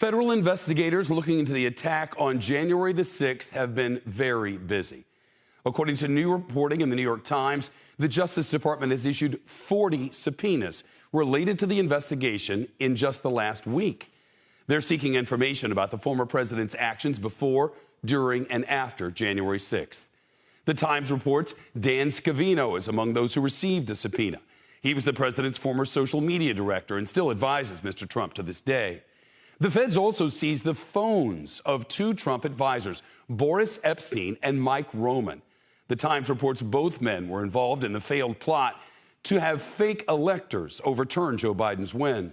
Federal investigators looking into the attack on January the 6th have been very busy. According to new reporting in the New York Times, the Justice Department has issued 40 subpoenas related to the investigation in just the last week. They're seeking information about the former president's actions before, during, and after January 6th. The Times reports Dan Scavino is among those who received a subpoena. He was the president's former social media director and still advises Mr. Trump to this day. The feds also seized the phones of two Trump advisors, Boris Epshteyn and Mike Roman. The Times reports both men were involved in the failed plot to have fake electors overturn Joe Biden's win.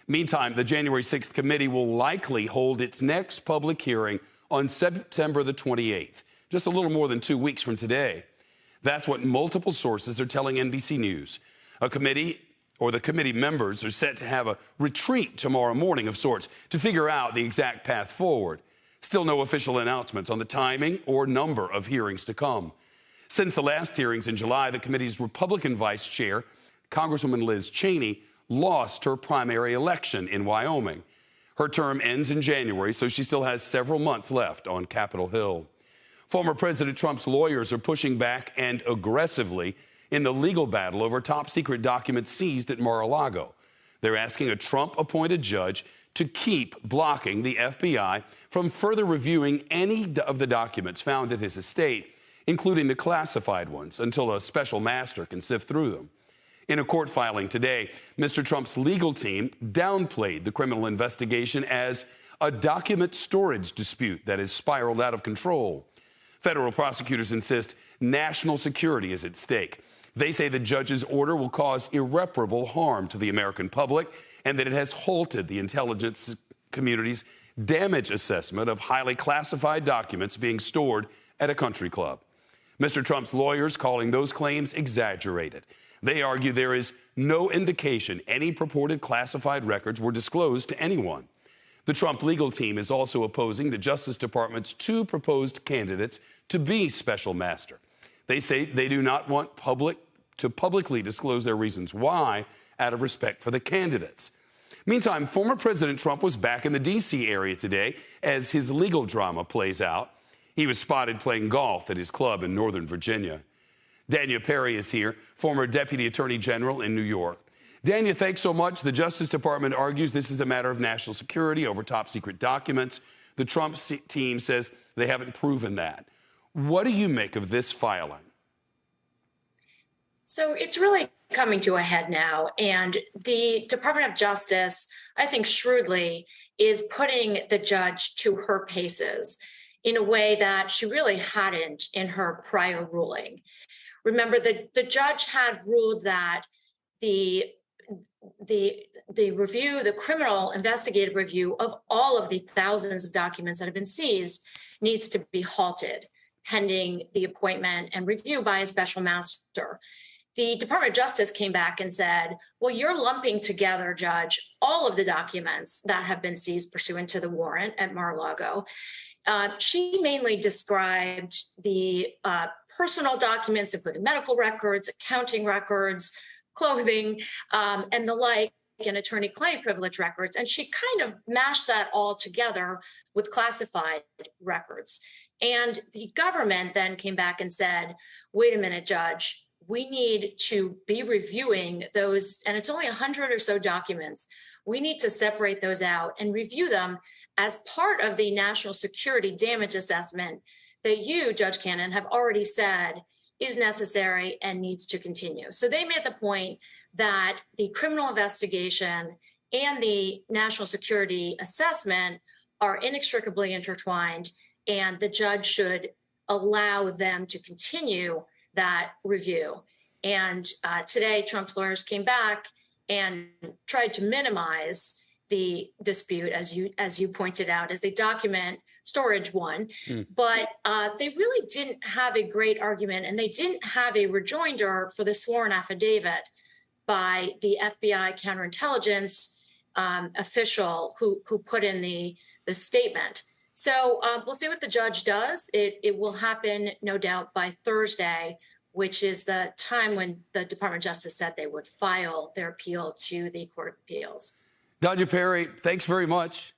Meantime, the January 6th committee will likely hold its next public hearing on September the 28th, just a little more than 2 weeks from today. That's what multiple sources are telling NBC News. The committee members are set to have a retreat tomorrow morning of sorts to figure out the exact path forward. Still no official announcements on the timing or number of hearings to come. Since the last hearings in July, the committee's Republican vice chair, Congresswoman Liz Cheney, lost her primary election in Wyoming. Her term ends in January, so she still has several months left on Capitol Hill. Former President Trump's lawyers are pushing back and aggressively in the legal battle over top-secret documents seized at Mar-a-Lago. They're asking a Trump-appointed judge to keep blocking the FBI from further reviewing any of the documents found at his estate, including the classified ones, until a special master can sift through them. In a court filing today, Mr. Trump's legal team downplayed the criminal investigation as a document storage dispute that has spiraled out of control. Federal prosecutors insist national security is at stake. They say the judge's order will cause irreparable harm to the American public and that it has halted the intelligence community's damage assessment of highly classified documents being stored at a country club. Mr. Trump's lawyers calling those claims exaggerated. They argue there is no indication any purported classified records were disclosed to anyone. The Trump legal team is also opposing the Justice Department's two proposed candidates to be special master. They say they do not want to publicly disclose their reasons why, out of respect for the candidates. Meantime, former President Trump was back in the D.C. area today as his legal drama plays out. He was spotted playing golf at his club in Northern Virginia. Danya Perry is here, former Deputy Attorney General in New York. Danya, thanks so much. The Justice Department argues this is a matter of national security over top-secret documents. The Trump team says they haven't proven that. What do you make of this filing? So it's really coming to a head now, and the Department of Justice, I think shrewdly, is putting the judge to her paces in a way that she really hadn't in her prior ruling. Remember, the judge had ruled that the review, the criminal investigative review of all of the thousands of documents that have been seized needs to be halted pending the appointment and review by a special master. The Department of Justice came back and said, well, you're lumping together, Judge, all of the documents that have been seized pursuant to the warrant at Mar-a-Lago. She mainly described the personal documents, including medical records, accounting records, clothing, and the like, and attorney-client privilege records. And she kind of mashed that all together with classified records. And the government then came back and said, wait a minute, Judge, we need to be reviewing those, and it's only 100 or so documents. We need to separate those out and review them as part of the national security damage assessment that you, Judge Cannon, have already said is necessary and needs to continue. So they made the point that the criminal investigation and the national security assessment are inextricably intertwined, and the judge should allow them to continue that review. And today, Trump's lawyers came back and tried to minimize the dispute, as you pointed out, as they document storage one. But they really didn't have a great argument, and they didn't have a rejoinder for the sworn affidavit by the FBI counterintelligence official who put in the statement. So we'll see what the judge does. It will happen, no doubt, by Thursday, which is the time when the Department of Justice said they would file their appeal to the Court of Appeals. Danya Perry, thanks very much.